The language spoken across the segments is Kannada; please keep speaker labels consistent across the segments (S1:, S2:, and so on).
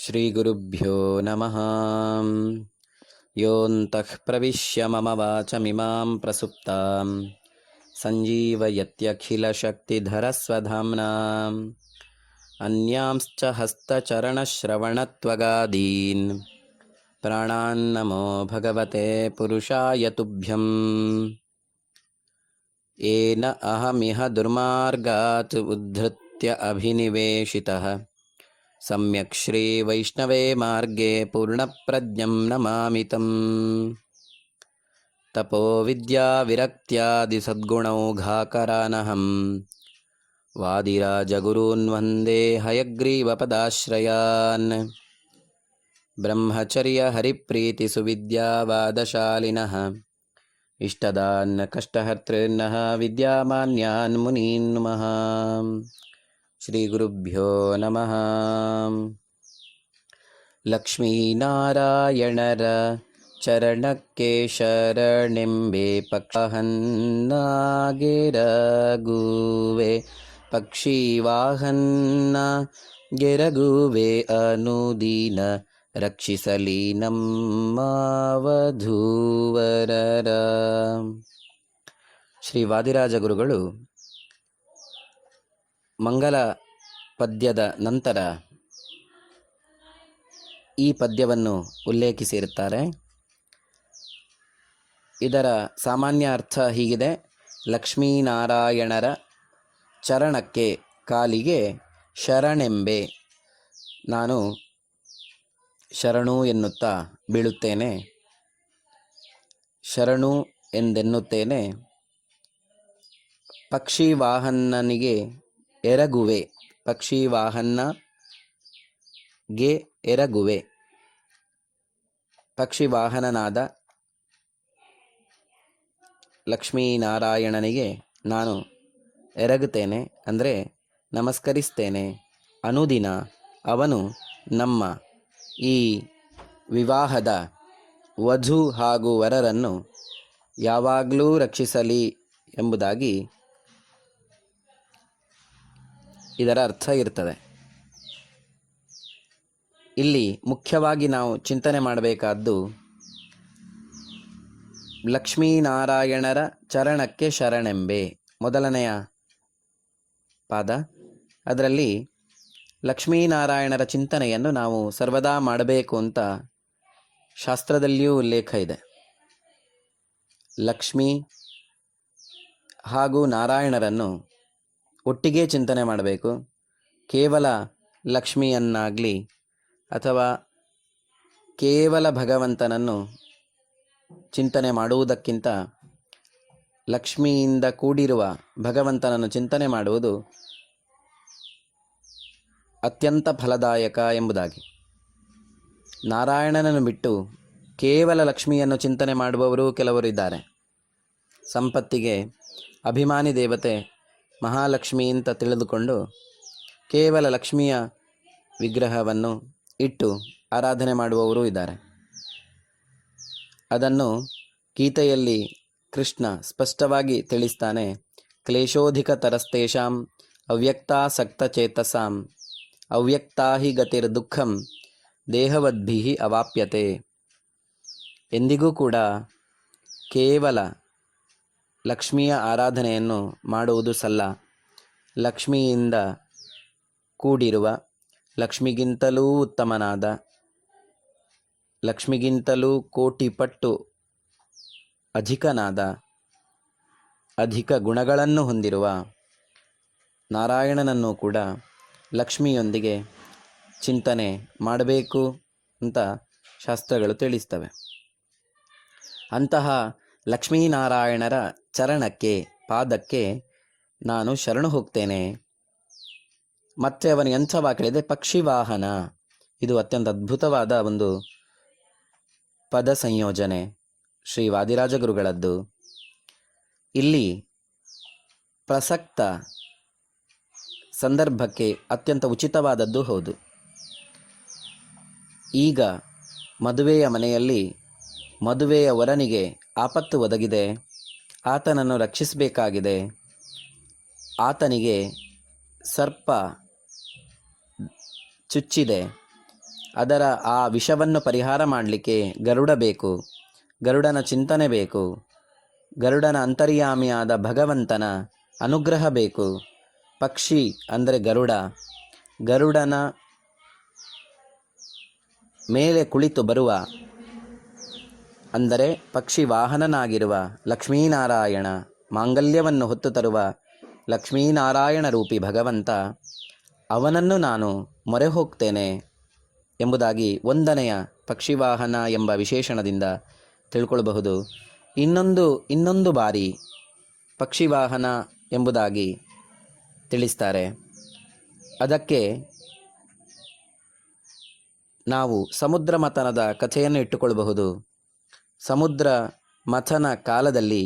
S1: ಶ್ರೀಗುರುಭ್ಯೋ ನಮಃ. ಯೋऽन्तಃ ಪ್ರವಿಶ್ಯ ಮಮ ವಾಚಮಿಮಾಂ ಪ್ರಸುಪ್ತಾಂ ಸಂಜೀವಯತ್ಯಖಿಲಶಕ್ತಿಧರಸ್ವಧಾಮ್ನಾ ಅನ್ಯಾಂಶ್ಚ ಹಸ್ತಚರಣಶ್ರವಣತ್ವಗಾದೀನ್ ಪ್ರಾಣಾನ್ನಮೋ ಭಗವತೆ ಪುರುಷಾಯ ತುಭ್ಯಂ. ಯೇನ ಅಹಮಿಹ ದುರ್ಮಾರ್ಗಾತ್ ಉದ್ಧತ್ಯ ಅಭಿನಿವೇಶಿತಃ ಸಮ್ಯಕ್ ಶ್ರೀ ವೈಷ್ಣವೇ ಮಾರ್ಗೇ ಪೂರ್ಣಪ್ರಜ್ಞಂ ನಮಾಮಿ ತಂ. ತಪೋ ವಿದ್ಯಾ ವಿರಕ್ತ್ಯಾದಿ ಸದ್ಗುಣೌಘಾಕರಾನಹಂ ವಾದಿರಾಜಗುರೂನ್ ವಂದೇ ಹಯಗ್ರೀವಪದಾಶ್ರಯಾನ್. ಬ್ರಹ್ಮಚರ್ಯ ಹರಿಪ್ರೀತಿ ಸುವಿದ್ಯಾವಾದಶಾಲಿನಃ ಇಷ್ಟದಾನ್ ಕಷ್ಟಹರ್ತೃನ್ನಃ ವಿದ್ಯಾಮಾನ್ಯಾನ್ ಮುನೀನ್ ನಮಃ. ಶ್ರೀ ಗುರುಭ್ಯೋ ನಮಃ. ಲಕ್ಷ್ಮೀನಾರಾಯಣರ ಚರಣಕ್ಕೆ ಶರಣೆಂಬೆ ಪಕ್ಷಿವಾಹನ್ನ ಗೆರಗುವೆ ಅನುದೀನ ರಕ್ಷಿಸಲಿ ನಮ್ಮ ವಧೂವರರ. ಶ್ರೀ ವಾದಿರಾಜ ಗುರುಗಳು ಮಂಗಲ ಪದ್ಯದ ನಂತರ ಈ ಪದ್ಯವನ್ನು ಉಲ್ಲೇಖಿಸಿರುತ್ತಾರೆ. ಇದರ ಸಾಮಾನ್ಯ ಅರ್ಥ ಹೀಗಿದೆ: ಲಕ್ಷ್ಮೀನಾರಾಯಣರ ಚರಣಕ್ಕೆ, ಕಾಲಿಗೆ ಶರಣೆಂಬೆ, ನಾನು ಶರಣು ಎನ್ನುತ್ತಾ ಬೀಳುತ್ತೇನೆ, ಶರಣು ಎಂದೆನ್ನುತ್ತೇನೆ. ಪಕ್ಷಿವಾಹನನಿಗೆ ಎರಗುವೆ, ಪಕ್ಷಿವಾಹನಗೆ ಎರಗುವೆ, ಪಕ್ಷಿವಾಹನನಾದ ಲಕ್ಷ್ಮೀನಾರಾಯಣನಿಗೆ ನಾನು ಎರಗುತ್ತೇನೆ, ಅಂದರೆ ನಮಸ್ಕರಿಸ್ತೇನೆ. ಅನುದಿನ ಅವನು ನಮ್ಮ ಈ ವಿವಾಹದ ವಧು ಹಾಗೂ ವರರನ್ನು ಯಾವಾಗಲೂ ರಕ್ಷಿಸಲಿ ಎಂಬುದಾಗಿ ಇದರ ಅರ್ಥ ಇರ್ತದೆ. ಇಲ್ಲಿ ಮುಖ್ಯವಾಗಿ ನಾವು ಚಿಂತನೆ ಮಾಡಬೇಕಾದ್ದು ಲಕ್ಷ್ಮೀನಾರಾಯಣರ ಚರಣಕ್ಕೆ ಶರಣೆಂಬೆ, ಮೊದಲನೆಯ ಪಾದ. ಅದರಲ್ಲಿ ಲಕ್ಷ್ಮೀನಾರಾಯಣರ ಚಿಂತನೆಯನ್ನು ನಾವು ಸರ್ವದಾ ಮಾಡಬೇಕು ಅಂತ ಶಾಸ್ತ್ರದಲ್ಲಿಯೂ ಉಲ್ಲೇಖ ಇದೆ. ಲಕ್ಷ್ಮೀ ಹಾಗೂ ನಾರಾಯಣರನ್ನು ಒಟ್ಟಿಗೆ ಚಿಂತನೆ ಮಾಡಬೇಕು. ಕೇವಲ ಲಕ್ಷ್ಮಿಯನ್ನಾಗಲಿ ಅಥವಾ ಕೇವಲ ಭಗವಂತನನ್ನು ಚಿಂತನೆ ಮಾಡುವುದಕ್ಕಿಂತ ಲಕ್ಷ್ಮಿಯಿಂದ ಕೂಡಿರುವ ಭಗವಂತನನ್ನು ಚಿಂತನೆ ಮಾಡುವುದು ಅತ್ಯಂತ ಫಲದಾಯಕ ಎಂಬುದಾಗಿ. ನಾರಾಯಣನನ್ನು ಬಿಟ್ಟು ಕೇವಲ ಲಕ್ಷ್ಮಿಯನ್ನು ಚಿಂತನೆ ಮಾಡುವವರು ಕೆಲವರು ಇದ್ದಾರೆ. ಸಂಪತ್ತಿಗೆ ಅಭಿಮಾನಿ ದೇವತೆ ಮಹಾಲಕ್ಷ್ಮಿ ಅಂತ ತಿಳಿದುಕೊಂಡು ಕೇವಲ ಲಕ್ಷ್ಮಿಯ ವಿಗ್ರಹವನ್ನು ಇಟ್ಟು ಆರಾಧನೆ ಮಾಡುವವರು ಇದ್ದಾರೆ. ಅದನ್ನು ಗೀತೆಯಲ್ಲಿ ಕೃಷ್ಣ ಸ್ಪಷ್ಟವಾಗಿ ತಿಳಿಸ್ತಾನೆ. ಕ್ಲೇಶೋಧಿಕ ತರಸ್ತೇಷಾಂ ಅವ್ಯಕ್ತಾಸಕ್ತಚೇತಸಾಂ ಅವ್ಯಕ್ತಾ ಹಿ ಗತಿರ್ ದುಃಖಂ ದೇಹವದ್ಭಿ ಅವಾಪ್ಯತೆ. ಎಂದಿಗೂ ಕೂಡ ಕೇವಲ ಲಕ್ಷ್ಮಿಯ ಆರಾಧನೆಯನ್ನು ಮಾಡುವುದು ಸಲ್ಲ. ಲಕ್ಷ್ಮಿಯಿಂದ ಕೂಡಿರುವ, ಲಕ್ಷ್ಮಿಗಿಂತಲೂ ಉತ್ತಮನಾದ, ಲಕ್ಷ್ಮಿಗಿಂತಲೂ ಕೋಟಿ ಪಟ್ಟು ಅಧಿಕನಾದ, ಅಧಿಕ ಗುಣಗಳನ್ನು ಹೊಂದಿರುವ ನಾರಾಯಣನನ್ನು ಕೂಡ ಲಕ್ಷ್ಮಿಯೊಂದಿಗೆ ಚಿಂತನೆ ಮಾಡಬೇಕು ಅಂತ ಶಾಸ್ತ್ರಗಳು ತಿಳಿಸ್ತವೆ. ಅಂತಹ ಲಕ್ಷ್ಮೀನಾರಾಯಣರ ಚರಣಕ್ಕೆ, ಪಾದಕ್ಕೆ ನಾನು ಶರಣು ಹೋಗ್ತೇನೆ. ಮತ್ತೆ ಅವನು ಎಂಥ ವಾಕ್ಯಗಳಿದೆ, ಪಕ್ಷಿವಾಹನ. ಇದು ಅತ್ಯಂತ ಅದ್ಭುತವಾದ ಒಂದು ಪದ ಸಂಯೋಜನೆ ಶ್ರೀ ವಾದಿರಾಜ ಗುರುಗಳದ್ದು. ಇಲ್ಲಿ ಪ್ರಸಕ್ತ ಸಂದರ್ಭಕ್ಕೆ ಅತ್ಯಂತ ಉಚಿತವಾದದ್ದು ಹೌದು. ಈಗ ಮದುವೆಯ ಮನೆಯಲ್ಲಿ ಮದುವೆಯ ವರನಿಗೆ ಆಪತ್ತು ಒದಗಿದೆ, ಆತನನ್ನು ರಕ್ಷಿಸಬೇಕಾಗಿದೆ. ಆತನಿಗೆ ಸರ್ಪ ಚುಚ್ಚಿದೆ, ಅದರ ಆ ವಿಷವನ್ನು ಪರಿಹಾರ ಮಾಡಲಿಕ್ಕೆ ಗರುಡ ಬೇಕು, ಗರುಡನ ಚಿಂತನೆ ಬೇಕು, ಗರುಡನ ಅಂತರ್ಯಾಮಿಯಾದ ಭಗವಂತನ ಅನುಗ್ರಹ ಬೇಕು. ಪಕ್ಷಿ ಅಂದರೆ ಗರುಡನ ಮೇಲೆ ಕುಳಿತು ಬರುವ ಅಂದರೆ ಪಕ್ಷಿ ವಾಹನನಾಗಿರುವ ಲಕ್ಷ್ಮೀನಾರಾಯಣ, ಮಾಂಗಲ್ಯವನ್ನು ಹೊತ್ತು ತರುವ ಲಕ್ಷ್ಮೀನಾರಾಯಣ ರೂಪಿ ಭಗವಂತ, ಅವನನ್ನು ನಾನು ಮೊರೆ ಹೋಗ್ತೇನೆ ಎಂಬುದಾಗಿ ಒಂದನೆಯ ಪಕ್ಷಿವಾಹನ ಎಂಬ ವಿಶೇಷಣದಿಂದ ತಿಳ್ಕೊಳ್ಬಹುದು. ಇನ್ನೊಂದು ಬಾರಿ ಪಕ್ಷಿವಾಹನ ಎಂಬುದಾಗಿ ತಿಳಿಸ್ತಾರೆ. ಅದಕ್ಕೆ ನಾವು ಸಮುದ್ರ ಮಥನದ ಕಥೆಯನ್ನು ಇಟ್ಟುಕೊಳ್ಳಬಹುದು. ಸಮುದ್ರ ಮಥನ ಕಾಲದಲ್ಲಿ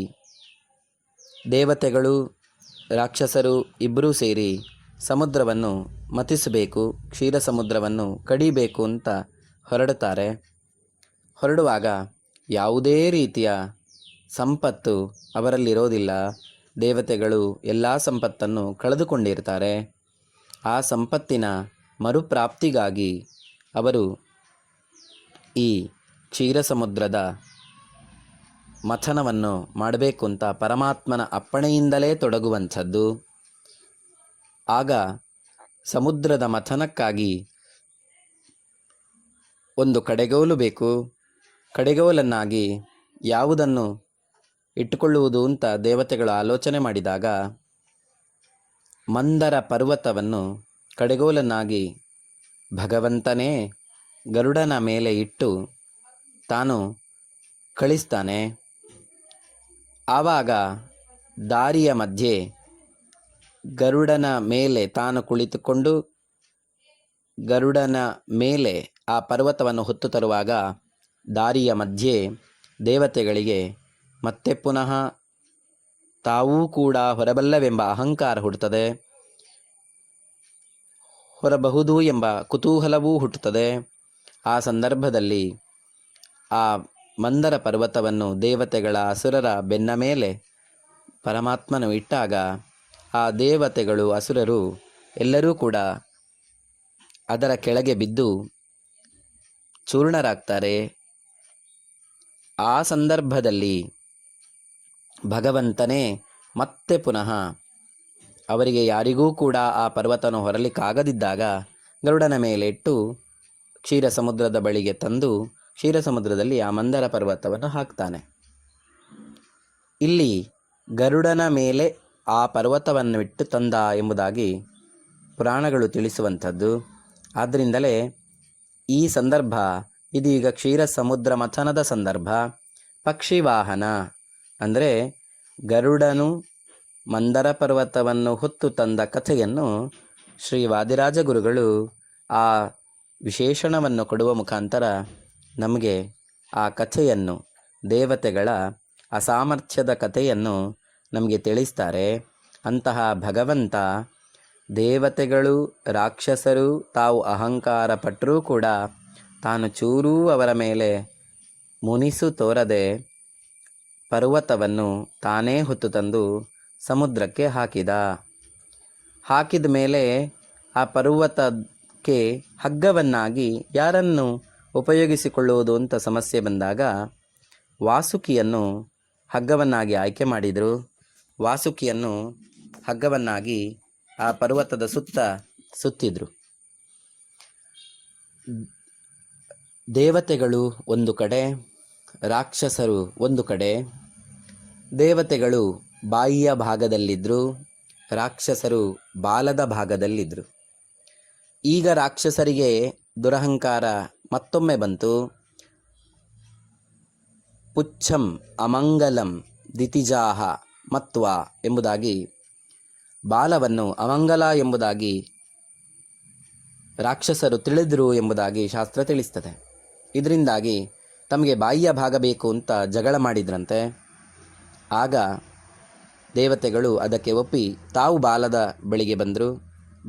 S1: ದೇವತೆಗಳು ರಾಕ್ಷಸರು ಇಬ್ಬರೂ ಸೇರಿ ಸಮುದ್ರವನ್ನು ಮಥಿಸಬೇಕು, ಕ್ಷೀರ ಸಮುದ್ರವನ್ನು ಕಡಿಬೇಕು ಅಂತ ಹೊರಡುತ್ತಾರೆ. ಹೊರಡುವಾಗ ಯಾವುದೇ ರೀತಿಯ ಸಂಪತ್ತು ಅವರಲ್ಲಿರೋದಿಲ್ಲ. ದೇವತೆಗಳು ಎಲ್ಲ ಸಂಪತ್ತನ್ನು ಕಳೆದುಕೊಂಡಿರ್ತಾರೆ. ಆ ಸಂಪತ್ತಿನ ಮರುಪ್ರಾಪ್ತಿಗಾಗಿ ಅವರು ಈ ಕ್ಷೀರ ಸಮುದ್ರದ ಮಥನವನ್ನು ಮಾಡಬೇಕು ಅಂತ ಪರಮಾತ್ಮನ ಅಪ್ಪಣೆಯಿಂದಲೇ ತೊಡಗುವಂಥದ್ದು. ಆಗ ಸಮುದ್ರದ ಮಥನಕ್ಕಾಗಿ ಒಂದು ಕಡೆಗೋಲು ಬೇಕು. ಕಡೆಗೋಲನ್ನಾಗಿ ಯಾವುದನ್ನು ಇಟ್ಟುಕೊಳ್ಳುವುದು ಅಂತ ದೇವತೆಗಳು ಆಲೋಚನೆ ಮಾಡಿದಾಗ ಮಂದರ ಪರ್ವತವನ್ನು ಕಡೆಗೋಲನ್ನಾಗಿ ಭಗವಂತನೇ ಗರುಡನ ಮೇಲೆ ಇಟ್ಟು ತಾನು ಕಳಿಸ್ತಾನೆ. ಆವಾಗ ದಾರಿಯ ಮಧ್ಯೆ ಗರುಡನ ಮೇಲೆ ತಾನು ಕುಳಿತುಕೊಂಡು ಗರುಡನ ಮೇಲೆ ಆ ಪರ್ವತವನ್ನು ಹೊತ್ತು ತರುವಾಗ ದಾರಿಯ ಮಧ್ಯೆ ದೇವತೆಗಳಿಗೆ ಮತ್ತೆ ಪುನಃ ತಾವೂ ಕೂಡ ಹೊರಬಲ್ಲವೆಂಬ ಅಹಂಕಾರ ಹುಟ್ಟುತ್ತದೆ, ಹೊರಬಹುದು ಎಂಬ ಕುತೂಹಲವೂ ಹುಟ್ಟುತ್ತದೆ. ಆ ಸಂದರ್ಭದಲ್ಲಿ ಆ ಮಂದರ ಪರ್ವತವನ್ನು ದೇವತೆಗಳ ಅಸುರರ ಬೆನ್ನ ಮೇಲೆ ಪರಮಾತ್ಮನು ಇಟ್ಟಾಗ ಆ ದೇವತೆಗಳು ಅಸುರರು ಎಲ್ಲರೂ ಕೂಡ ಅದರ ಕೆಳಗೆ ಬಿದ್ದು ಚೂರ್ಣರಾಗ್ತಾರೆ. ಆ ಸಂದರ್ಭದಲ್ಲಿ ಭಗವಂತನೇ ಮತ್ತೆ ಪುನಃ ಅವರಿಗೆ ಯಾರಿಗೂ ಕೂಡ ಆ ಪರ್ವತವನ್ನು ಹೊರಲಿಕ್ಕಾಗದಿದ್ದಾಗ ಗರುಡನ ಮೇಲೆ ಇಟ್ಟು ಕ್ಷೀರ ಸಮುದ್ರದ ಬಳಿಗೆ ತಂದು ಕ್ಷೀರ ಸಮುದ್ರದಲ್ಲಿ ಆ ಮಂದರ ಪರ್ವತವನ್ನು ಹಾಕ್ತಾನೆ. ಇಲ್ಲಿ ಗರುಡನ ಮೇಲೆ ಆ ಪರ್ವತವನ್ನು ಇಟ್ಟು ತಂದ ಎಂಬುದಾಗಿ ಪುರಾಣಗಳು ತಿಳಿಸುವಂಥದ್ದು. ಆದ್ದರಿಂದಲೇ ಈ ಸಂದರ್ಭ ಇದೀಗ ಕ್ಷೀರ ಸಮುದ್ರ ಮಥನದ ಸಂದರ್ಭ. ಪಕ್ಷಿವಾಹನ ಅಂದರೆ ಗರುಡನು ಮಂದರ ಪರ್ವತವನ್ನು ಹೊತ್ತು ತಂದ ಕಥೆಯನ್ನು ಶ್ರೀ ವಾದಿರಾಜ ಗುರುಗಳು ಆ ವಿಶೇಷಣವನ್ನು ಕೊಡುವ ಮುಖಾಂತರ ನಮಗೆ ಆ ಕಥೆಯನ್ನು, ದೇವತೆಗಳ ಅಸಾಮರ್ಥ್ಯದ ಕಥೆಯನ್ನು ನಮಗೆ ತಿಳಿಸ್ತಾರೆ. ಅಂತಹ ಭಗವಂತ ದೇವತೆಗಳು ರಾಕ್ಷಸರು ತಾವು ಅಹಂಕಾರ ಪಟ್ಟರೂ ಕೂಡ ತಾನು ಚೂರೂ ಅವರ ಮೇಲೆ ಮುನಿಸು ತೋರದೆ ಪರ್ವತವನ್ನು ತಾನೇ ಹೊತ್ತು ತಂದು ಸಮುದ್ರಕ್ಕೆ ಹಾಕಿದ ಮೇಲೆ ಆ ಪರ್ವತಕ್ಕೆ ಹಗ್ಗವನ್ನಾಗಿ ಯಾರನ್ನು ಉಪಯೋಗಿಸಿಕೊಳ್ಳುವುದು ಅಂತ ಸಮಸ್ಯೆ ಬಂದಾಗ ವಾಸುಕಿಯನ್ನು ಹಗ್ಗವನ್ನಾಗಿ ಆಯ್ಕೆ ಮಾಡಿದರು. ವಾಸುಕಿಯನ್ನು ಹಗ್ಗವನ್ನಾಗಿ ಆ ಪರ್ವತದ ಸುತ್ತಿದ್ರು. ದೇವತೆಗಳು ಒಂದು ಕಡೆ, ರಾಕ್ಷಸರು ಒಂದು ಕಡೆ. ದೇವತೆಗಳು ಬಾಯಿಯ ಭಾಗದಲ್ಲಿದ್ದರು, ರಾಕ್ಷಸರು ಬಾಲದ ಭಾಗದಲ್ಲಿದ್ದರು. ಈಗ ರಾಕ್ಷಸರಿಗೆ ದುರಹಂಕಾರ ಮತ್ತೊಮ್ಮೆ ಬಂತು. ಪುಚ್ಛಂ ಅಮಂಗಲಂ ದಿತಿಜಾಹ ಮತ್ವ ಎಂಬುದಾಗಿ ಬಾಲವನ್ನು ಅಮಂಗಲ ಎಂಬುದಾಗಿ ರಾಕ್ಷಸರು ತಿಳಿದರು ಎಂಬುದಾಗಿ ಶಾಸ್ತ್ರ ತಿಳಿಸ್ತದೆ. ಇದರಿಂದಾಗಿ ತಮಗೆ ಬಾಯಿಯ ಭಾಗ ಬೇಕು ಅಂತ ಜಗಳ ಮಾಡಿದ್ರಂತೆ. ಆಗ ದೇವತೆಗಳು ಅದಕ್ಕೆ ಒಪ್ಪಿ ತಾವು ಬಾಲದ ಬಳಿಗೆ ಬಂದರು.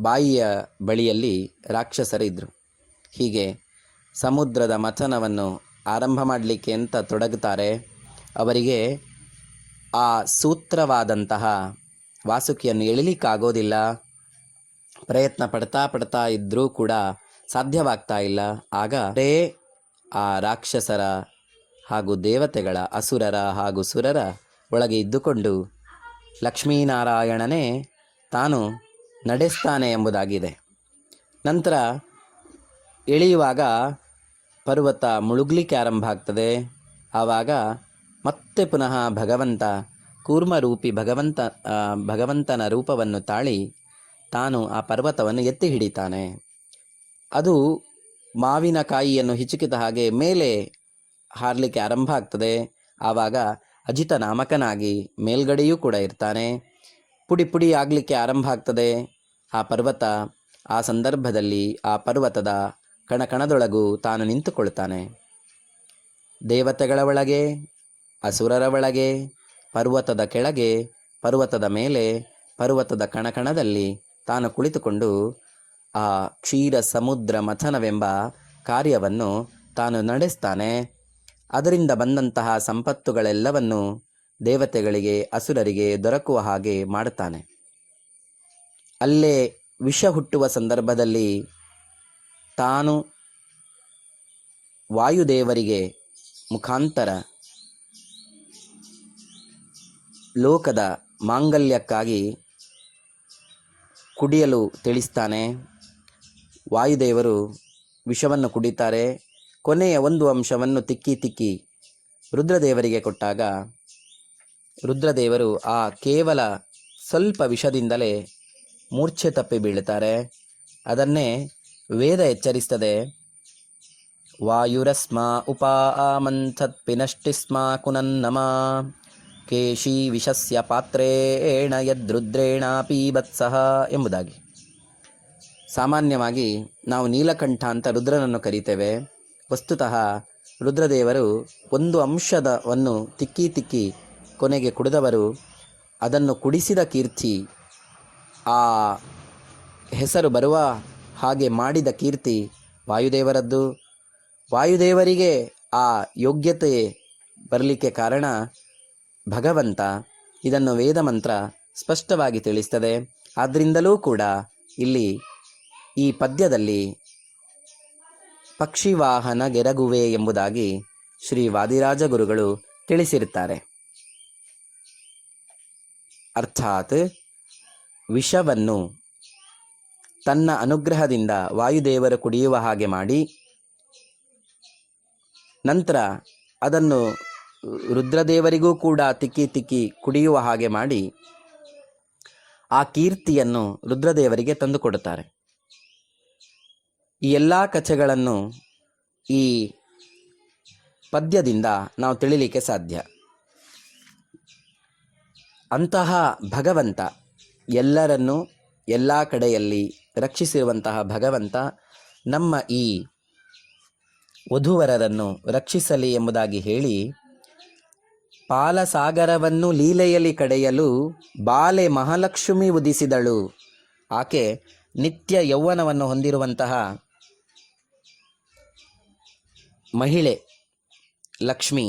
S1: ಬಾಯಿಯ ಬಳಿಯಲ್ಲಿ ರಾಕ್ಷಸರಿದ್ದರು. ಹೀಗೆ ಸಮುದ್ರದ ಮಥನವನ್ನು ಆರಂಭ ಮಾಡಲಿಕ್ಕೆ ಅಂತ ತೊಡಗುತ್ತಾರೆ. ಅವರಿಗೆ ಆ ಸೂತ್ರವಾದಂತಹ ವಾಸುಕಿಯನ್ನು ಎಳಿಲಿಕ್ಕಾಗೋದಿಲ್ಲ. ಪ್ರಯತ್ನ ಪಡ್ತಾ ಇದ್ದರೂ ಕೂಡ ಸಾಧ್ಯವಾಗ್ತಾ ಇಲ್ಲ. ಆಗ ಆ ರಾಕ್ಷಸರ ಹಾಗೂ ದೇವತೆಗಳ, ಅಸುರರ ಹಾಗೂ ಸುರರ ಒಳಗೆ ಇದ್ದುಕೊಂಡು ಲಕ್ಷ್ಮೀನಾರಾಯಣನೇ ತಾನು ನಡೆಸ್ತಾನೆ ಎಂಬುದಾಗಿದೆ. ನಂತರ ಇಳಿಯುವಾಗ ಪರ್ವತ ಮುಳುಗಲಿಕ್ಕೆ ಆರಂಭ ಆಗ್ತದೆ. ಆವಾಗ ಮತ್ತೆ ಪುನಃ ಭಗವಂತ ಕೂರ್ಮರೂಪಿ ಭಗವಂತನ ರೂಪವನ್ನು ತಾಳಿ ತಾನು ಆ ಪರ್ವತವನ್ನು ಎತ್ತಿ ಹಿಡಿತಾನೆ. ಅದು ಮಾವಿನಕಾಯಿಯನ್ನು ಹಿಚುಕಿದ ಹಾಗೆ ಮೇಲೆ ಹಾರಲಿಕ್ಕೆ ಆರಂಭ ಆಗ್ತದೆ. ಆವಾಗ ಅಜಿತ ನಾಮಕನಾಗಿ ಮೇಲ್ಗಡೆಯೂ ಕೂಡ ಇರ್ತಾನೆ. ಪುಡಿ ಪುಡಿ ಆಗಲಿಕ್ಕೆ ಆರಂಭ ಆಗ್ತದೆ ಆ ಪರ್ವತ. ಆ ಸಂದರ್ಭದಲ್ಲಿ ಆ ಪರ್ವತದ ಕಣಕಣದೊಳಗೂ ತಾನು ನಿಂತುಕೊಳ್ತಾನೆ. ದೇವತೆಗಳ ಒಳಗೆ, ಅಸುರರ ಒಳಗೆ, ಪರ್ವತದ ಕೆಳಗೆ, ಪರ್ವತದ ಮೇಲೆ, ಪರ್ವತದ ಕಣಕಣದಲ್ಲಿ ತಾನು ಕುಳಿತುಕೊಂಡು ಆ ಕ್ಷೀರ ಸಮುದ್ರ ಮಥನವೆಂಬ ಕಾರ್ಯವನ್ನು ತಾನು ನಡೆಸ್ತಾನೆ. ಅದರಿಂದ ಬಂದಂತಹ ಸಂಪತ್ತುಗಳೆಲ್ಲವನ್ನು ದೇವತೆಗಳಿಗೆ, ಅಸುರರಿಗೆ ದೊರಕುವ ಹಾಗೆ ಮಾಡುತ್ತಾನೆ. ಅಲ್ಲೇ ವಿಷ ಹುಟ್ಟುವ ಸಂದರ್ಭದಲ್ಲಿ ತಾನು ವಾಯುದೇವರಿಗೆ ಮುಖಾಂತರ ಲೋಕದ ಮಾಂಗಲ್ಯಕ್ಕಾಗಿ ಕುಡಿಯಲು ತಿಳಿಸ್ತಾನೆ. ವಾಯುದೇವರು ವಿಷವನ್ನು ಕುಡಿತಾರೆ. ಕೊನೆಯ ಒಂದು ಅಂಶವನ್ನು ತಿಕ್ಕಿ ರುದ್ರದೇವರಿಗೆ ಕೊಟ್ಟಾಗ ರುದ್ರದೇವರು ಆ ಕೇವಲ ಸ್ವಲ್ಪ ವಿಷದಿಂದಲೇ ಮೂರ್ಛೆ ತಪ್ಪಿ ಬೀಳುತ್ತಾರೆ. ಅದನ್ನೇ ವೇದ ಎಚ್ಚರಿಸ್ತದೆ. ವಾಯುರಸ್ಮಾ ಉಪಾಮಂಥತ್ ಪಿನಷ್ಟಿಸ್ಮಾ ಕುನನ್ನಮ ಕೇಶಿ ವಿಷಸ್ಯ ಪಾತ್ರೇಣ ಯದ್ರುದ್ರೇಣ ಪೀಬತ್ಸಹ ಎಂಬುದಾಗಿ. ಸಾಮಾನ್ಯವಾಗಿ ನಾವು ನೀಲಕಂಠ ಅಂತ ರುದ್ರನನ್ನು ಕರೀತೇವೆ. ವಸ್ತುತಃ ರುದ್ರದೇವರು ಒಂದು ಅಂಶವನ್ನು ತಿಕ್ಕಿ ಕೊನೆಗೆ ಕುಡಿದವರು. ಅದನ್ನು ಕುಡಿಸಿದ ಕೀರ್ತಿ, ಆ ಹೆಸರು ಬರುವ ಹಾಗೆ ಮಾಡಿದ ಕೀರ್ತಿ ವಾಯುದೇವರದ್ದು. ವಾಯುದೇವರಿಗೆ ಆ ಯೋಗ್ಯತೆ ಬರಲಿಕ್ಕೆ ಕಾರಣ ಭಗವಂತ. ಇದನ್ನು ವೇದ ಮಂತ್ರ ಸ್ಪಷ್ಟವಾಗಿ ತಿಳಿಸ್ತದೆ. ಆದ್ದರಿಂದಲೂ ಕೂಡ ಇಲ್ಲಿ ಈ ಪದ್ಯದಲ್ಲಿ ಪಕ್ಷಿವಾಹನ ಗೆರಗುವೆ ಎಂಬುದಾಗಿ ಶ್ರೀ ವಾದಿರಾಜ ಗುರುಗಳು ತಿಳಿಸಿರುತ್ತಾರೆ. ಅರ್ಥಾತ್ ವಿಷವನ್ನು ತನ್ನ ಅನುಗ್ರಹದಿಂದ ವಾಯುದೇವರು ಕುಡಿಯುವ ಹಾಗೆ ಮಾಡಿ, ನಂತರ ಅದನ್ನು ರುದ್ರದೇವರಿಗೂ ಕೂಡ ತಿಕ್ಕಿ ಕುಡಿಯುವ ಹಾಗೆ ಮಾಡಿ ಆ ಕೀರ್ತಿಯನ್ನು ರುದ್ರದೇವರಿಗೆ ತಂದುಕೊಡುತ್ತಾರೆ. ಈ ಎಲ್ಲ ಕಥೆಗಳನ್ನು ಈ ಪದ್ಯದಿಂದ ನಾವು ತಿಳಿಲಿಕ್ಕೆ ಸಾಧ್ಯ. ಅಂತಹ ಭಗವಂತ, ಎಲ್ಲರನ್ನೂ ಎಲ್ಲ ಕಡೆಯಲ್ಲಿ ರಕ್ಷಿಸಿರುವಂತಹ ಭಗವಂತ ನಮ್ಮ ಈ ವಧೂವರರನ್ನು ರಕ್ಷಿಸಲಿ ಎಂಬುದಾಗಿ ಹೇಳಿ, ಪಾಲಸಾಗರವನ್ನು ಲೀಲೆಯಲ್ಲಿ ಕಡೆಯಲು ಬಾಲೆ ಮಹಾಲಕ್ಷ್ಮಿ ಉದಿಸಿದಳು. ಆಕೆ ನಿತ್ಯ ಯೌವನವನ್ನು ಹೊಂದಿರುವಂತಹ ಮಹಿಳೆ ಲಕ್ಷ್ಮಿ.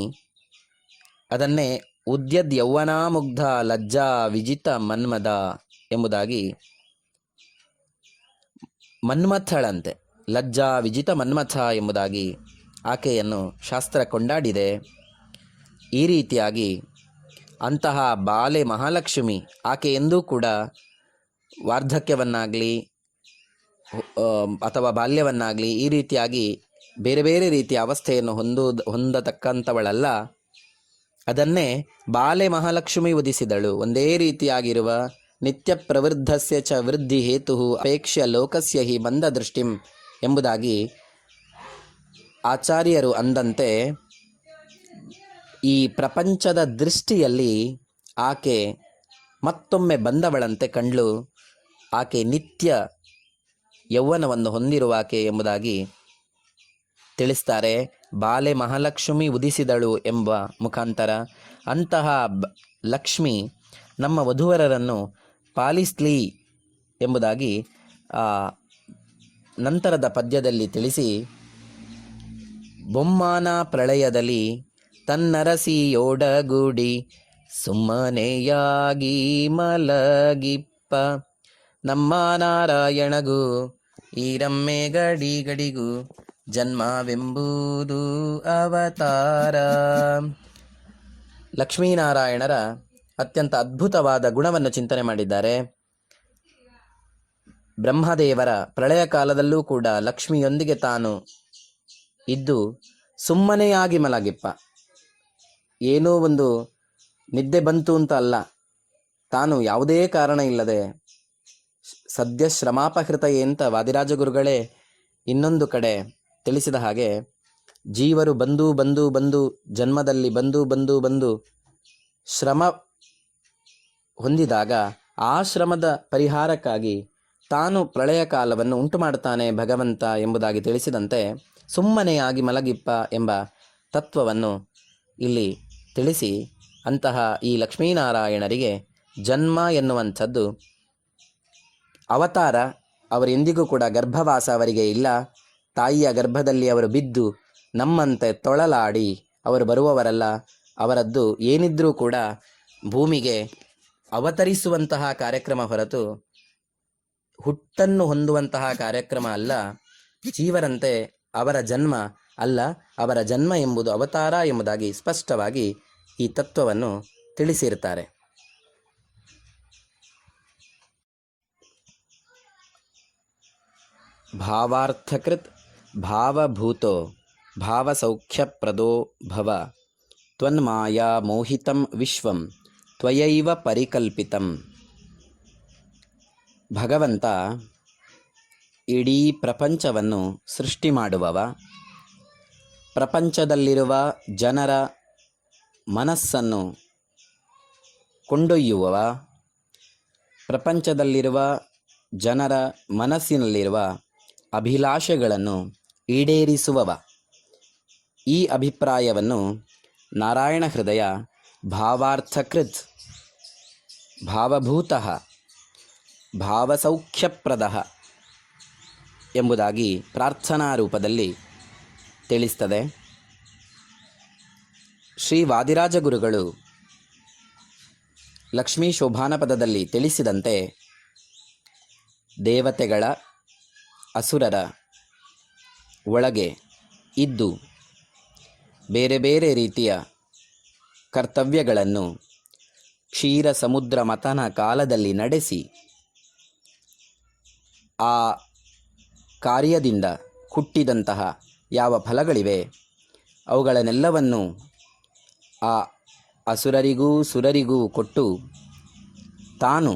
S1: ಅದನ್ನೇ ಉದ್ಯದ್ ಯೌವನಾಮುಗ್ಧ ಲಜ್ಜಾ ವಿಜಿತ ಮನ್ಮದ ಎಂಬುದಾಗಿ, ಮನ್ಮಥಳಂತೆ, ಲಜ್ಜಾ ವಿಜಿತ ಮನ್ಮಥ ಎಂಬುದಾಗಿ ಆಕೆಯನ್ನು ಶಾಸ್ತ್ರ ಕೊಂಡಾಡಿದೆ. ಈ ರೀತಿಯಾಗಿ ಅಂತಹ ಬಾಲೆ ಮಹಾಲಕ್ಷ್ಮಿ ಆಕೆ ಎಂದೂ ಕೂಡ ವಾರ್ಧಕ್ಯವನ್ನಾಗಲಿ ಅಥವಾ ಬಾಲ್ಯವನ್ನಾಗಲಿ ಈ ರೀತಿಯಾಗಿ ಬೇರೆ ಬೇರೆ ರೀತಿಯ ಅವಸ್ಥೆಯನ್ನು ಹೊಂದತಕ್ಕಂಥವಳಲ್ಲ. ಅದನ್ನೇ ಬಾಲೆ ಮಹಾಲಕ್ಷ್ಮಿ ಉದಿಸಿದಳು. ಒಂದೇ ರೀತಿಯಾಗಿರುವ ನಿತ್ಯ ಪ್ರವೃದ್ಧಸ್ಯ ಚ ವೃದ್ಧಿ ಹೇತು ಅಪೇಕ್ಷ್ಯ ಲೋಕಸ್ಯ ಹಿ ಮಂದ ದೃಷ್ಟಿಂ ಎಂಬುದಾಗಿ ಆಚಾರ್ಯರು ಅಂದಂತೆ, ಈ ಪ್ರಪಂಚದ ದೃಷ್ಟಿಯಲ್ಲಿ ಆಕೆ ಮತ್ತೊಮ್ಮೆ ಬಂದವಳಂತೆ ಕಂಡ್ಲು. ಆಕೆ ನಿತ್ಯ ಯೌವನವನ್ನು ಹೊಂದಿರುವಾಕೆ ಎಂಬುದಾಗಿ ತಿಳಿಸ್ತಾರೆ. ಬಾಲೆ ಮಹಾಲಕ್ಷ್ಮಿ ಉದಿಸಿದಳು ಎಂಬ ಮುಖಾಂತರ ಅಂತಹ ಲಕ್ಷ್ಮಿ ನಮ್ಮ ವಧುವರರನ್ನು ಪಾಲಿಸ್ಲಿ ಎಂಬುದಾಗಿ ನಂತರದ ಪದ್ಯದಲ್ಲಿ ತಿಳಿಸಿ, ಬೊಮ್ಮಾನ ಪ್ರಳಯದಲ್ಲಿ ತನ್ನರಸಿಯೊಡಗೂಡಿ ಸುಮ್ಮನೆಯಾಗಿ ಮಲಗಿಪ್ಪ ನಮ್ಮ ನಾರಾಯಣಗೂ ಈರಮ್ಮೆ ಗಡಿ ಗಡಿಗೂ ಜನ್ಮವೆಂಬುದು ಅವತಾರ. ಲಕ್ಷ್ಮೀನಾರಾಯಣರ ಅತ್ಯಂತ ಅದ್ಭುತವಾದ ಗುಣವನ್ನು ಚಿಂತನೆ ಮಾಡಿದ್ದಾರೆ. ಬ್ರಹ್ಮದೇವರ ಪ್ರಳಯ ಕಾಲದಲ್ಲೂ ಕೂಡ ಲಕ್ಷ್ಮಿಯೊಂದಿಗೆ ತಾನು ಇದ್ದು ಸುಮ್ಮನೆಯಾಗಿ ಮಲಗಿಪ್ಪ, ಏನೋ ಒಂದು ನಿದ್ದೆ ಬಂತು ಅಂತ ಅಲ್ಲ, ತಾನು ಯಾವುದೇ ಕಾರಣ ಇಲ್ಲದೆ ಸದ್ಯ ಶ್ರಮಾಪಹೃತಯೇ ಅಂತ ವಾದಿರಾಜ ಗುರುಗಳೇ ಇನ್ನೊಂದು ಕಡೆ ತಿಳಿಸಿದ ಹಾಗೆ, ಜೀವರು ಬಂದು ಜನ್ಮದಲ್ಲಿ ಬಂದು ಶ್ರಮ ಹೊಂದಿದಾಗ ಆ ಶ್ರಮದ ಪರಿಹಾರಕ್ಕಾಗಿ ತಾನು ಪ್ರಳಯ ಕಾಲವನ್ನು ಉಂಟು ಮಾಡುತ್ತಾನೆ ಭಗವಂತ ಎಂಬುದಾಗಿ ತಿಳಿಸಿದಂತೆ, ಸುಮ್ಮನೆಯಾಗಿ ಮಲಗಿಪ್ಪ ಎಂಬ ತತ್ವವನ್ನು ಇಲ್ಲಿ ತಿಳಿಸಿ, ಅಂತಹ ಈ ಲಕ್ಷ್ಮೀನಾರಾಯಣರಿಗೆ ಜನ್ಮ ಎನ್ನುವಂಥದ್ದು ಅವತಾರ. ಅವರೆಂದಿಗೂ ಕೂಡ ಗರ್ಭವಾಸ ಅವರಿಗೆ ಇಲ್ಲ. ತಾಯಿಯ ಗರ್ಭದಲ್ಲಿ ಅವರು ಬಿದ್ದು ನಮ್ಮಂತೆ ತೊಳಲಾಡಿ ಅವರು ಬರುವವರಲ್ಲ. ಅವರದ್ದು ಏನಿದ್ರೂ ಕೂಡ ಭೂಮಿಗೆ ಅವತರಿಸುವಂತಹ ಕಾರ್ಯಕ್ರಮ ಹೊರತು ಹುಟ್ಟನ್ನು ಹೊಂದುವಂತಹ ಕಾರ್ಯಕ್ರಮ ಅಲ್ಲ. ಜೀವರಂತೆ ಅವರ ಜನ್ಮ ಅಲ್ಲ, ಅವರ ಜನ್ಮ ಎಂಬುದು ಅವತಾರ ಎಂಬುದಾಗಿ ಸ್ಪಷ್ಟವಾಗಿ ಈ ತತ್ವವನ್ನು ತಿಳಿಸಿರ್ತಾರೆ. ಭಾವಾರ್ಥಕೃತ್ ಭಾವಭೂತೋ ಭಾವಸೌಖ್ಯಪ್ರದೋ ಭವ ತ್ವನ್ಮಾಯಾ ಮೋಹಿತಂ ವಿಶ್ವಂ ತ್ವಯೈವ ಪರಿಕಲ್ಪಿತಂ. ಭಗವಂತ ಇಡೀ ಪ್ರಪಂಚವನ್ನು ಸೃಷ್ಟಿ ಮಾಡುವವ, ಪ್ರಪಂಚದಲ್ಲಿರುವ ಜನರ ಮನಸ್ಸನ್ನು ಕೊಂಡೊಯ್ಯುವವ, ಪ್ರಪಂಚದಲ್ಲಿರುವ ಜನರ ಮನಸ್ಸಿನಲ್ಲಿರುವ ಅಭಿಲಾಷೆಗಳನ್ನು ಈಡೇರಿಸುವವ. ಈ ಅಭಿಪ್ರಾಯವನ್ನು ನಾರಾಯಣ ಹೃದಯ ಭಾವಾರ್ಥಕೃತ್ ಭಾವಭೂತಃ ಭಾವಸೌಖ್ಯಪ್ರದಃ ಎಂಬುದಾಗಿ ಪ್ರಾರ್ಥನಾ ರೂಪದಲ್ಲಿ ತಿಳಿಸ್ತದೆ. ಶ್ರೀ ವಾದಿರಾಜ ಗುರುಗಳು ಲಕ್ಷ್ಮೀ ಶೋಭಾನಪದದಲ್ಲಿ ತಿಳಿಸಿದಂತೆ, ದೇವತೆಗಳ ಅಸುರರ ಒಳಗೆ ಇದ್ದು ಬೇರೆ ಬೇರೆ ರೀತಿಯ ಕರ್ತವ್ಯಗಳನ್ನು ಕ್ಷೀರ ಸಮುದ್ರ ಮಥನ ಕಾಲದಲ್ಲಿ ನಡೆಸಿ ಆ ಕಾರ್ಯದಿಂದ ಹುಟ್ಟಿದಂತಹ ಯಾವ ಫಲಗಳಿವೆ ಅವುಗಳನ್ನೆಲ್ಲವನ್ನು ಆ ಅಸುರರಿಗೂ ಸುರರಿಗೂ ಕೊಟ್ಟು ತಾನು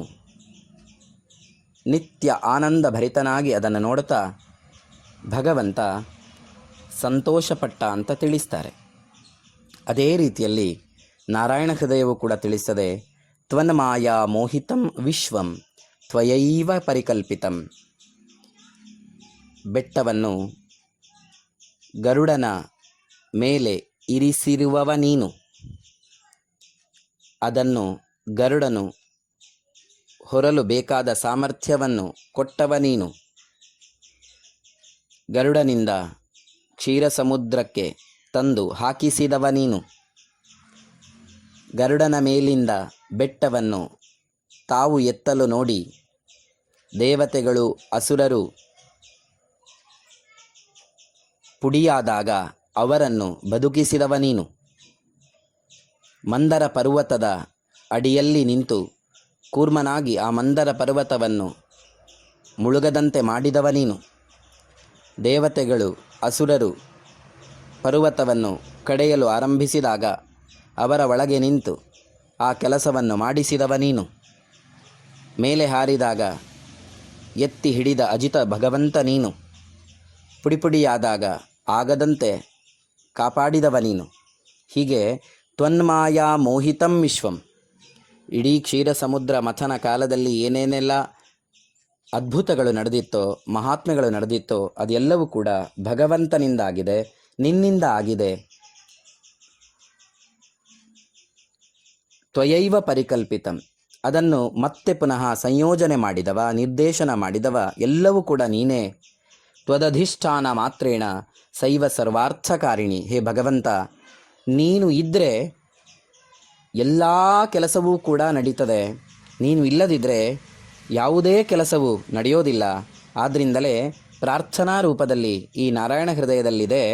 S1: ನಿತ್ಯ ಆನಂದ ಭರಿತನಾಗಿ ಅದನ್ನು ನೋಡುತ್ತಾ ಭಗವಂತ ಸಂತೋಷಪಟ್ಟ ಅಂತ ತಿಳಿಸ್ತಾರೆ. ಅದೇ ರೀತಿಯಲ್ಲಿ ನಾರಾಯಣ ಹೃದಯವು ಕೂಡ ತಿಳಿಸ್ತದೆ, ತ್ವನ್ಮಾಯಾ ಮೋಹಿತಂ ವಿಶ್ವಂ ತ್ವಯೈವ ಪರಿಕಲ್ಪಿತಂ. ಬೆಟ್ಟವನ್ನು ಗರುಡನ ಮೇಲೆ ಇರಿಸಿರುವವ ನೀನು, ಅದನ್ನು ಗರುಡನು ಹೊರಲು ಬೇಕಾದ ಸಾಮರ್ಥ್ಯವನ್ನು ಕೊಟ್ಟವ ನೀನು. ಗರುಡನಿಂದ ಕ್ಷೀರ ಸಮುದ್ರಕ್ಕೆ ತಂದು ಹಾಕಿಸಿದವ ನೀನು. ಗರುಡನ ಮೇಲಿಂದ ಬೆಟ್ಟವನ್ನು ತಾವು ಎತ್ತಲು ನೋಡಿ ದೇವತೆಗಳು ಅಸುರರು ಪುಡಿಯಾದಾಗ ಅವರನ್ನು ಬದುಕಿಸಿದವ ನೀನು. ಮಂದರ ಪರ್ವತದ ಅಡಿಯಲ್ಲಿ ನಿಂತು ಕೂರ್ಮನಾಗಿ ಆ ಮಂದರ ಪರ್ವತವನ್ನು ಮುಳುಗದಂತೆ ಮಾಡಿದವ ನೀನು. ದೇವತೆಗಳು ಅಸುರರು ಪರ್ವತವನ್ನು ಕಡೆಯಲು ಆರಂಭಿಸಿದಾಗ ಅವರ ಒಳಗೆ ನಿಂತು ಆ ಕೆಲಸವನ್ನು ಮಾಡಿಸಿದವ ನೀನು. ಮೇಲೆ ಹಾರಿದಾಗ ಎತ್ತಿ ಹಿಡಿದ ಅಜಿತ ಭಗವಂತ ನೀನು. ಪುಡಿಪುಡಿಯಾದಾಗ ಆಗದಂತೆ ಕಾಪಾಡಿದವ ನೀನು. ಹೀಗೆ ತ್ವನ್ಮಾಯಾ ಮೋಹಿತಂ ವಿಶ್ವಂ, ಇಡೀ ಕ್ಷೀರ ಸಮುದ್ರ ಮಥನ ಕಾಲದಲ್ಲಿ ಏನೇನೆಲ್ಲ ಅದ್ಭುತಗಳು ನಡೆದಿತ್ತೋ, ಮಹಾತ್ಮೆಗಳು ನಡೆದಿತ್ತೋ ಅದೆಲ್ಲವೂ ಕೂಡ ಭಗವಂತನಿಂದಾಗಿದೆ, ನಿನ್ನಿಂದ ಆಗಿದೆ. ತ್ವಯೈವ ಪರಿಕಲ್ಪಿತಂ, ಅದನ್ನು ಮತ್ತೆ ಪುನಃ ಸಂಯೋಜನೆ ಮಾಡಿದವ, ನಿರ್ದೇಶನ ಮಾಡಿದವ ಎಲ್ಲವೂ ಕೂಡ ನೀನೇ. ತ್ವದಧಿಷ್ಠಾನ ಮಾತ್ರೇಣ ಸೈವ ಸರ್ವಾರ್ಥಕಾರಿಣಿ. ಹೇ ಭಗವಂತ, ನೀನು ಇದ್ದರೆ ಎಲ್ಲ ಕೆಲಸವೂ ಕೂಡ ನಡೀತದೆ, ನೀನು ಇಲ್ಲದಿದ್ದರೆ ಯಾವುದೇ ಕೆಲಸವೂ ನಡೆಯೋದಿಲ್ಲ. ಆದ್ದರಿಂದಲೇ ಪ್ರಾರ್ಥನಾ ರೂಪದಲ್ಲಿ ಈ ನಾರಾಯಣ ಹೃದಯದಲ್ಲಿದೆ.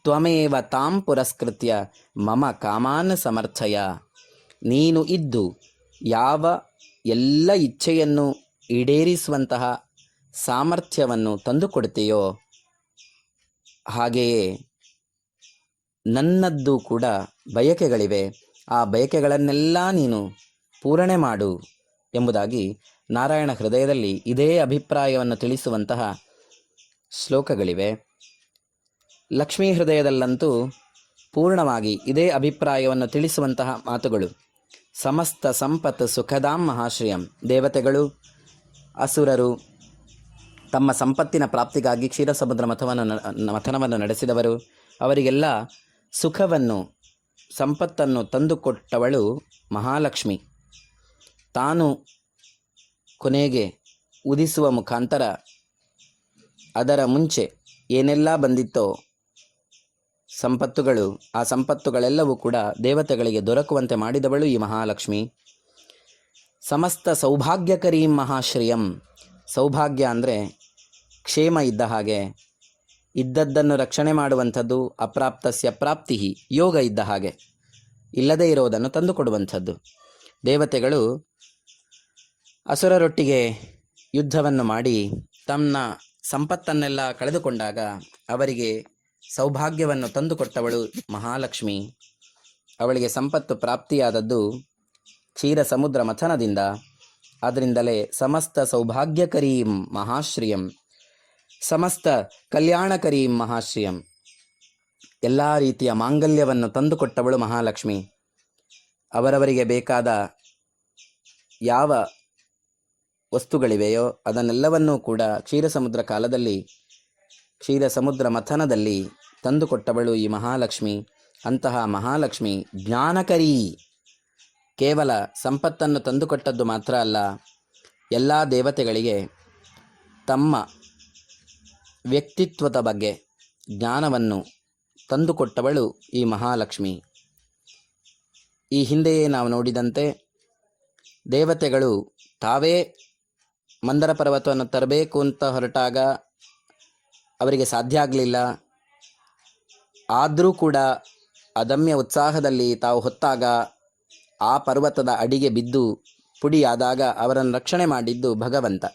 S1: ತ್ವಮೇವ ತಾಂ ಪುರಸ್ಕೃತ್ಯ ಮಮ ಕಾಮಾನ್ ಸಮರ್ಥಯ. ನೀನು ಇದ್ದು ಯಾವ ಎಲ್ಲ ಇಚ್ಛೆಯನ್ನು ಈಡೇರಿಸುವಂತಹ ಸಾಮರ್ಥ್ಯವನ್ನು ತಂದುಕೊಡ್ತೀಯೋ, ಹಾಗೆಯೇ ನನ್ನದ್ದು ಕೂಡ ಬಯಕೆಗಳಿವೆ, ಆ ಬಯಕೆಗಳನ್ನೆಲ್ಲ ನೀನು ಪೂರಣೆ ಮಾಡು ಎಂಬುದಾಗಿ ನಾರಾಯಣ ಹೃದಯದಲ್ಲಿ ಇದೇ ಅಭಿಪ್ರಾಯವನ್ನು ತಿಳಿಸುವಂತಹ ಶ್ಲೋಕಗಳಿವೆ. ಲಕ್ಷ್ಮೀ ಹೃದಯದಲ್ಲಂತೂ ಪೂರ್ಣವಾಗಿ ಇದೇ ಅಭಿಪ್ರಾಯವನ್ನು ತಿಳಿಸುವಂತಹ ಮಾತುಗಳು. ಸಮಸ್ತ ಸಂಪತ್ ಸುಖದಾಂ ಮಹಾಶ್ರಿಯಂ. ದೇವತೆಗಳು, ಅಸುರರು ತಮ್ಮ ಸಂಪತ್ತಿನ ಪ್ರಾಪ್ತಿಗಾಗಿ ಕ್ಷೀರಸಮುದ್ರ ಮಥನವನ್ನು ನಡೆಸಿದವರು. ಅವರಿಗೆಲ್ಲ ಸುಖವನ್ನು, ಸಂಪತ್ತನ್ನು ತಂದುಕೊಟ್ಟವಳು ಮಹಾಲಕ್ಷ್ಮಿ. ತಾನು ಕೊನೆಗೆ ಉದಿಸುವ ಮುಖಾಂತರ ಅದರ ಮುಂಚೆ ಏನೆಲ್ಲ ಬಂದಿತ್ತೋ ಸಂಪತ್ತುಗಳು, ಆ ಸಂಪತ್ತುಗಳೆಲ್ಲವೂ ಕೂಡ ದೇವತೆಗಳಿಗೆ ದೊರಕುವಂತೆ ಮಾಡಿದವಳು ಈ ಮಹಾಲಕ್ಷ್ಮಿ. ಸಮಸ್ತ ಸೌಭಾಗ್ಯಕರೀಂ ಮಹಾಶ್ರಿಯಂ. ಸೌಭಾಗ್ಯ ಅಂದರೆ ಕ್ಷೇಮ ಇದ್ದ ಹಾಗೆ, ಇದ್ದದ್ದನ್ನು ರಕ್ಷಣೆ ಮಾಡುವಂಥದ್ದು. ಅಪ್ರಾಪ್ತಸ್ಯ ಪ್ರಾಪ್ತಿ, ಯೋಗ ಇದ್ದ ಹಾಗೆ, ಇಲ್ಲದೇ ಇರೋದನ್ನು ತಂದುಕೊಡುವಂಥದ್ದು. ದೇವತೆಗಳು ಅಸುರರೊಟ್ಟಿಗೆ ಯುದ್ಧವನ್ನು ಮಾಡಿ ತಮ್ಮ ಸಂಪತ್ತನ್ನೆಲ್ಲ ಕಳೆದುಕೊಂಡಾಗ ಅವರಿಗೆ ಸೌಭಾಗ್ಯವನ್ನು ತಂದುಕೊಟ್ಟವಳು ಮಹಾಲಕ್ಷ್ಮಿ. ಅವಳಿಗೆ ಸಂಪತ್ತು ಪ್ರಾಪ್ತಿಯಾದದ್ದು ಕ್ಷೀರ ಸಮುದ್ರ ಮಥನದಿಂದ. ಆದ್ದರಿಂದಲೇ ಸಮಸ್ತ ಸೌಭಾಗ್ಯಕರೀಂ ಮಹಾಶ್ರಿಯಂ, ಸಮಸ್ತ ಕಲ್ಯಾಣಕರೀಂ ಮಹಾಶ್ರಿಯಂ. ಎಲ್ಲ ರೀತಿಯ ಮಾಂಗಲ್ಯವನ್ನು ತಂದುಕೊಟ್ಟವಳು ಮಹಾಲಕ್ಷ್ಮಿ. ಅವರವರಿಗೆ ಬೇಕಾದ ಯಾವ ವಸ್ತುಗಳಿವೆಯೋ ಅದನ್ನೆಲ್ಲವನ್ನೂ ಕೂಡ ಕ್ಷೀರಸಮುದ್ರ ಕಾಲದಲ್ಲಿ, ಕ್ಷೀರ ಸಮುದ್ರ ಮಥನದಲ್ಲಿ ತಂದುಕೊಟ್ಟವಳು ಈ ಮಹಾಲಕ್ಷ್ಮಿ. ಅಂತಹ ಮಹಾಲಕ್ಷ್ಮಿ ಜ್ಞಾನಕರೀ. ಕೇವಲ ಸಂಪತ್ತನ್ನು ತಂದುಕೊಟ್ಟದ್ದು ಮಾತ್ರ ಅಲ್ಲ, ಎಲ್ಲ ದೇವತೆಗಳಿಗೆ ತಮ್ಮ ವ್ಯಕ್ತಿತ್ವದ ಬಗ್ಗೆ ಜ್ಞಾನವನ್ನು ತಂದುಕೊಟ್ಟವಳು ಈ ಮಹಾಲಕ್ಷ್ಮಿ. ಈ ಹಿಂದೆಯೇ ನಾವು ನೋಡಿದಂತೆ ದೇವತೆಗಳು ತಾವೇ ಮಂದರ ಪರ್ವತವನ್ನು ತರಬೇಕು ಅಂತ ಹೊರಟಾಗ ಅವರಿಗೆ ಸಾಧ್ಯ ಆಗಲಿಲ್ಲ. ಆದರೂ ಕೂಡ ಅದಮ್ಯ ಉತ್ಸಾಹದಲ್ಲಿ ತಾವು ಹೊತ್ತಾಗ ಆ ಪರ್ವತದ ಅಡಿಗೆ ಬಿದ್ದು ಪುಡಿಯಾದಾಗ ಅವರನ್ನು ರಕ್ಷಣೆ ಮಾಡಿದ್ದು ಭಗವಂತ.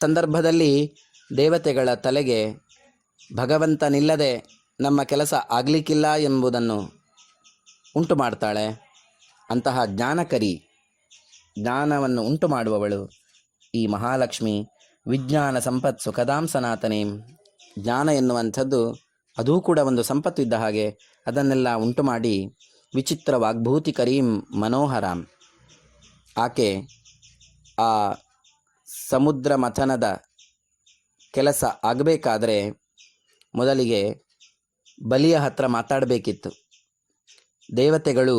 S1: ಸಂದರ್ಭದಲ್ಲಿ ದೇವತೆಗಳ ತಲೆಗೆ ಭಗವಂತನಿಲ್ಲದೆ ನಮ್ಮ ಕೆಲಸ ಆಗಲಿಕ್ಕಿಲ್ಲ ಎಂಬುದನ್ನು ಉಂಟು ಮಾಡ್ತಾಳೆ. ಅಂತಹ ಜ್ಞಾನಕರಿ, ಜ್ಞಾನವನ್ನು ಉಂಟು ಮಾಡುವವಳು ಈ ಮಹಾಲಕ್ಷ್ಮಿ. ವಿಜ್ಞಾನ ಸಂಪತ್ ಸುಖದಾಂ ಸನಾತನೀಂ. ಜ್ಞಾನ ಎನ್ನುವಂಥದ್ದು ಅದೂ ಕೂಡ ಒಂದು ಸಂಪತ್ತು ಇದ್ದ ಹಾಗೆ, ಅದನ್ನೆಲ್ಲ ಉಂಟು ಮಾಡಿ ವಿಚಿತ್ರ ವಾಗ್ಭೂತಿ ಕರೀಂ ಮನೋಹರಾಂ. ಆಕೆ ಆ ಸಮುದ್ರ ಮಥನದ ಕೆಲಸ ಆಗಬೇಕಾದ್ರೆ ಮೊದಲಿಗೆ ಬಲಿಯ ಹತ್ರ ಮಾತಾಡಬೇಕಿತ್ತು. ದೇವತೆಗಳು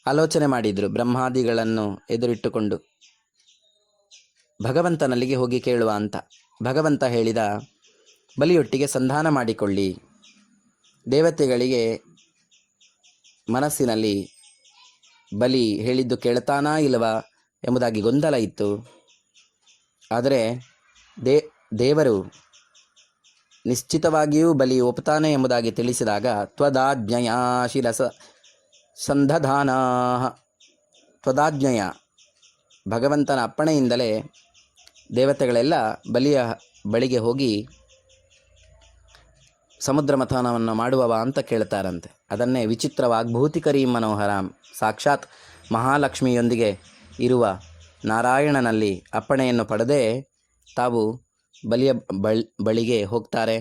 S1: ಆಲೋಚನೆ ಮಾಡಿದರು, ಬ್ರಹ್ಮಾದಿಗಳನ್ನು ಎದುರಿಟ್ಟುಕೊಂಡು ಭಗವಂತನಲ್ಲಿಗೆ ಹೋಗಿ ಕೇಳುವ ಅಂತ. ಭಗವಂತ ಹೇಳಿದ, ಬಲಿಯೊಟ್ಟಿಗೆ ಸಂಧಾನ ಮಾಡಿಕೊಳ್ಳಿ. ದೇವತೆಗಳಿಗೆ ಮನಸ್ಸಿನಲ್ಲಿ ಬಲಿ ಹೇಳಿದ್ದು ಕೇಳ್ತಾನಾ ಇಲ್ಲವಾ ಎಂಬುದಾಗಿ ಗೊಂದಲ ಇತ್ತು. ಆದರೆ ದೇವರು ನಿಶ್ಚಿತವಾಗಿಯೂ ಬಲಿ ಒಪ್ತಾನೆ ಎಂಬುದಾಗಿ ತಿಳಿಸಿದಾಗ ತ್ವದಾಜ್ಞೆಯ ಶಿರಸ ಸಂದಧಾನಾ. ತ್ವದಾಜ್ಞೆಯ, ಭಗವಂತನ ಅಪ್ಪಣೆಯಿಂದಲೇ ದೇವತೆಗಳೆಲ್ಲ ಬಲಿಯ ಬಳಿಗೆ ಹೋಗಿ ಸಮುದ್ರ ಮಥನವನ್ನು ಮಾಡುವವ ಅಂತ ಕೇಳ್ತಾರಂತೆ. ಅದನ್ನೇ ವಿಚಿತ್ರ ವಾಗ್ಭೂತಿಕರೀಂ ಮನೋಹರಾಂ. ಸಾಕ್ಷಾತ್ ಮಹಾಲಕ್ಷ್ಮಿಯೊಂದಿಗೆ ಇರುವ ನಾರಾಯಣನಲ್ಲಿ ಅಪ್ಪಣೆಯನ್ನು ಪಡೆದೇ ತಾವು ಬಲಿಯ ಬಳಿಗೆ ಹೋಗ್ತಾರೆ.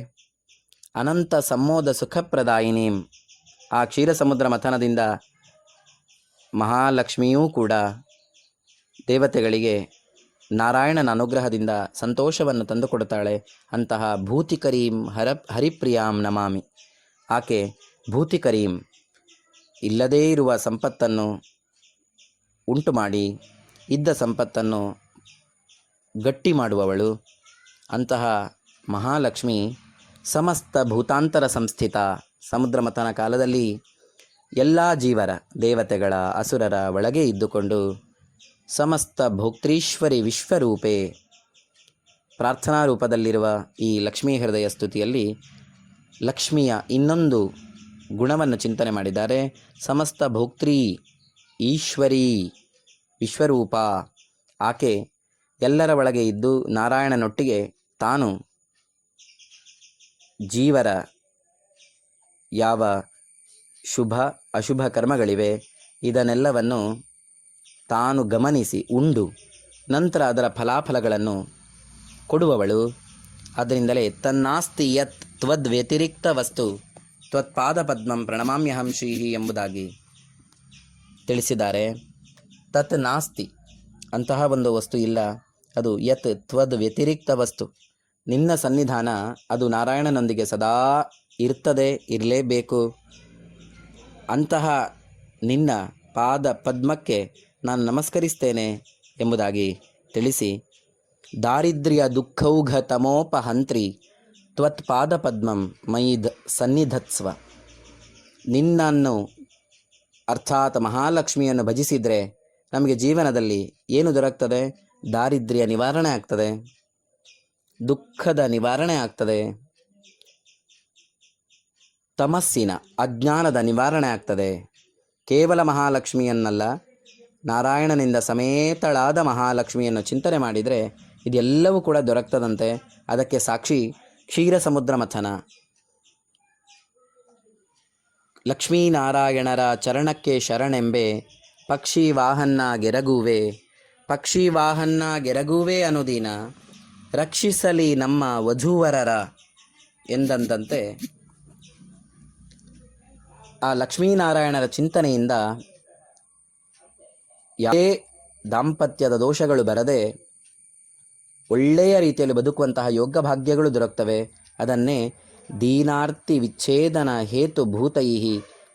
S1: ಅನಂತ ಸಮ್ಮೋದ ಸುಖಪ್ರದಾಯಿನೀಂ. ಆ ಕ್ಷೀರ ಸಮುದ್ರ ಮಥನದಿಂದ ಮಹಾಲಕ್ಷ್ಮಿಯೂ ಕೂಡ ದೇವತೆಗಳಿಗೆ ನಾರಾಯಣನ ಅನುಗ್ರಹದಿಂದ ಸಂತೋಷವನ್ನು ತಂದುಕೊಡುತ್ತಾಳೆ. ಅಂತಹ ಭೂತಿಕರೀಂ ಹರಿಪ್ರಿಯಾಂ ನಮಾಮಿ. ಆಕೆ ಭೂತಿಕರೀಂ, ಇಲ್ಲದೇ ಇರುವ ಸಂಪತ್ತನ್ನು ಉಂಟು ಮಾಡಿ ಇದ್ದ ಸಂಪತ್ತನ್ನು ಗಟ್ಟಿ ಮಾಡುವವಳು. ಅಂತಹ ಮಹಾಲಕ್ಷ್ಮಿ ಸಮಸ್ತ ಭೂತಾಂತರ ಸಂಸ್ಥಿತ. ಸಮುದ್ರ ಮಥನ ಕಾಲದಲ್ಲಿ ಎಲ್ಲ ಜೀವರ, ದೇವತೆಗಳ, ಅಸುರರ ಒಳಗೆ ಇದ್ದುಕೊಂಡು ಸಮಸ್ತ ಭೋಕ್ತೃಶ್ವರಿ ವಿಶ್ವರೂಪೆ ಪ್ರಾರ್ಥನಾ ರೂಪದಲ್ಲಿರುವ ಈ ಲಕ್ಷ್ಮೀ ಹೃದಯ ಸ್ತುತಿಯಲ್ಲಿ ಲಕ್ಷ್ಮಿಯ ಇನ್ನೊಂದು ಗುಣವನ್ನು ಚಿಂತನೆ ಮಾಡಿದ್ದಾರೆ. ಸಮಸ್ತ ಭೋಕ್ತ್ರೀ ಈಶ್ವರೀ ವಿಶ್ವರೂಪ. ಆಕೆ ಎಲ್ಲರ ಒಳಗೆ ಇದ್ದು ನಾರಾಯಣನೊಟ್ಟಿಗೆ ತಾನು ಜೀವರ ಯಾವ ಶುಭ ಅಶುಭ ಕರ್ಮಗಳಿವೆ ಇದನ್ನೆಲ್ಲವನ್ನು ತಾನು ಗಮನಿಸಿ ಉಂಡು ನಂತರ ಅದರ ಫಲಾಫಲಗಳನ್ನು ಕೊಡುವವಳು. ಆದ್ದರಿಂದಲೇ ತನ್ನಾಸ್ತಿ ಯತ್ ತ್ವದ್ ವ್ಯತಿರಿಕ್ತ ವಸ್ತು ತ್ವತ್ಪಾದ ಪದ್ಮಂ ಪ್ರಣಮಾಮ್ಯಹಂ ಶ್ರೀಹಿ ಎಂಬುದಾಗಿ ತಿಳಿಸಿದ್ದಾರೆ. ತತ್ ನಾಸ್ತಿ, ಅಂತಹ ಒಂದು ವಸ್ತು ಇಲ್ಲ. ಅದು ಯತ್ ತ್ವದ್ ವ್ಯತಿರಿಕ್ತ ವಸ್ತು, ನಿನ್ನ ಸನ್ನಿಧಾನ ಅದು ನಾರಾಯಣನೊಂದಿಗೆ ಸದಾ ಇರ್ತದೆ, ಇರಲೇಬೇಕು. ಅಂತಹ ನಿನ್ನ ಪಾದ ಪದ್ಮಕ್ಕೆ ನಾನು ನಮಸ್ಕರಿಸ್ತೇನೆ ಎಂಬುದಾಗಿ ತಿಳಿಸಿ, ದಾರಿದ್ರ್ಯ ದುಃಖೌಘ ತಮೋಪಹಂತ್ರಿ ತ್ವತ್ಪಾದ ಪದ್ಮಂ ಮೈದ್ ಸನ್ನಿಧತ್ಸ್ವ. ನಿನ್ನನ್ನು ಅರ್ಥಾತ್ ಮಹಾಲಕ್ಷ್ಮಿಯನ್ನು ಭಜಿಸಿದರೆ ನಮಗೆ ಜೀವನದಲ್ಲಿ ಏನು ದೊರಕ್ತದೆ? ದಾರಿದ್ರ್ಯ ನಿವಾರಣೆ ಆಗ್ತದೆ, ದುಃಖದ ನಿವಾರಣೆ ಆಗ್ತದೆ, ತಮಸ್ಸಿನ ಅಜ್ಞಾನದ ನಿವಾರಣೆ ಆಗ್ತದೆ. ಕೇವಲ ಮಹಾಲಕ್ಷ್ಮಿಯನ್ನಲ್ಲ, ನಾರಾಯಣನಿಂದ ಸಮೇತಳಾದ ಮಹಾಲಕ್ಷ್ಮಿಯನ್ನು ಚಿಂತನೆ ಮಾಡಿದರೆ ಇದೆಲ್ಲವೂ ಕೂಡ ದೊರಕ್ತದಂತೆ. ಅದಕ್ಕೆ ಸಾಕ್ಷಿ ಕ್ಷೀರ ಸಮುದ್ರ ಮಥನ. ಲಕ್ಷ್ಮೀನಾರಾಯಣರ ಚರಣಕ್ಕೆ ಶರಣೆಂಬೆ ಪಕ್ಷಿ ವಾಹನ್ನ ಗೆರಗುವೆ. ಪಕ್ಷಿ ವಾಹನ್ನ ಗೆರಗುವೆ ಅನುದಿನ ರಕ್ಷಿಸಲಿ ನಮ್ಮ ವಧೂವರರ ಎಂದಂತೆ ಆ ಲಕ್ಷ್ಮೀನಾರಾಯಣರ ಚಿಂತನೆಯಿಂದ ಯಾವುದೇ ದಾಂಪತ್ಯದ ದೋಷಗಳು ಬರದೆ ಒಳ್ಳೆಯ ರೀತಿಯಲ್ಲಿ ಬದುಕುವಂತಹ ಯೋಗ ಭಾಗ್ಯಗಳು ದೊರಕ್ತವೆ. ಅದನ್ನೇ ದೀನಾರ್ತಿ ವಿಚ್ಛೇದನ ಹೇತುಭೂತೈ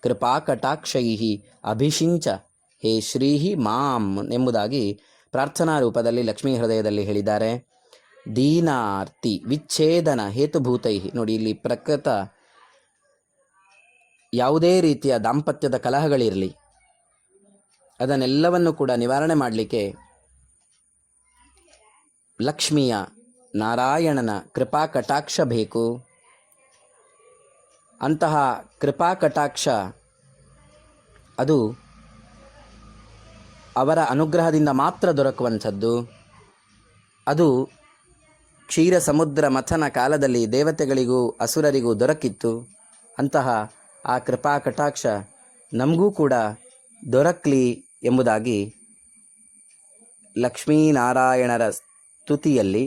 S1: ಕೃಪಾಕಟಾಕ್ಷೈ ಅಭಿಷಿಂಚ ಹೇ ಶ್ರೀಹಿ ಮಾಂ ಎಂಬುದಾಗಿ ಪ್ರಾರ್ಥನಾ ರೂಪದಲ್ಲಿ ಲಕ್ಷ್ಮೀ ಹೃದಯದಲ್ಲಿ ಹೇಳಿದ್ದಾರೆ. ದೀನಾರ್ತಿ ವಿಚ್ಛೇದನ ಹೇತುಭೂತೈ. ನೋಡಿ, ಇಲ್ಲಿ ಪ್ರಕೃತ ಯಾವುದೇ ರೀತಿಯ ದಾಂಪತ್ಯದ ಕಲಹಗಳಿರಲಿ ಅದನ್ನೆಲ್ಲವನ್ನು ಕೂಡ ನಿವಾರಣೆ ಮಾಡಲಿಕ್ಕೆ ಲಕ್ಷ್ಮಿಯ ನಾರಾಯಣನ ಕೃಪಾ ಕಟಾಕ್ಷ ಬೇಕು. ಅಂತಹ ಕೃಪಾ ಕಟಾಕ್ಷ ಅದು ಅವರ ಅನುಗ್ರಹದಿಂದ ಮಾತ್ರ ದೊರಕುವಂಥದ್ದು. ಅದು ಕ್ಷೀರ ಸಮುದ್ರ ಮಥನ ಕಾಲದಲ್ಲಿ ದೇವತೆಗಳಿಗೂ ಅಸುರರಿಗೂ ದೊರಕಿತ್ತು. ಅಂತಹ ಆ ಕೃಪಾ ಕಟಾಕ್ಷ ನಮಗೂ ಕೂಡ ದೊರಕಲಿ ಎಂಬುದಾಗಿ ಲಕ್ಷ್ಮೀನಾರಾಯಣರ ಸ್ತುತಿಯಲ್ಲಿ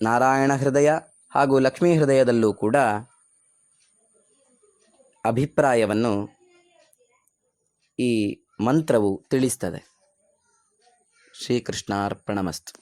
S1: ನಾರಾಯಣ ಹೃದಯ ಹಾಗೂ ಲಕ್ಷ್ಮೀ ಹೃದಯದಲ್ಲೂ ಕೂಡ ಅಭಿಪ್ರಾಯವನ್ನು ಈ ಮಂತ್ರವು ತಿಳಿಸ್ತದೆ. ಶ್ರೀಕೃಷ್ಣಾರ್ಪಣಮಸ್ತು.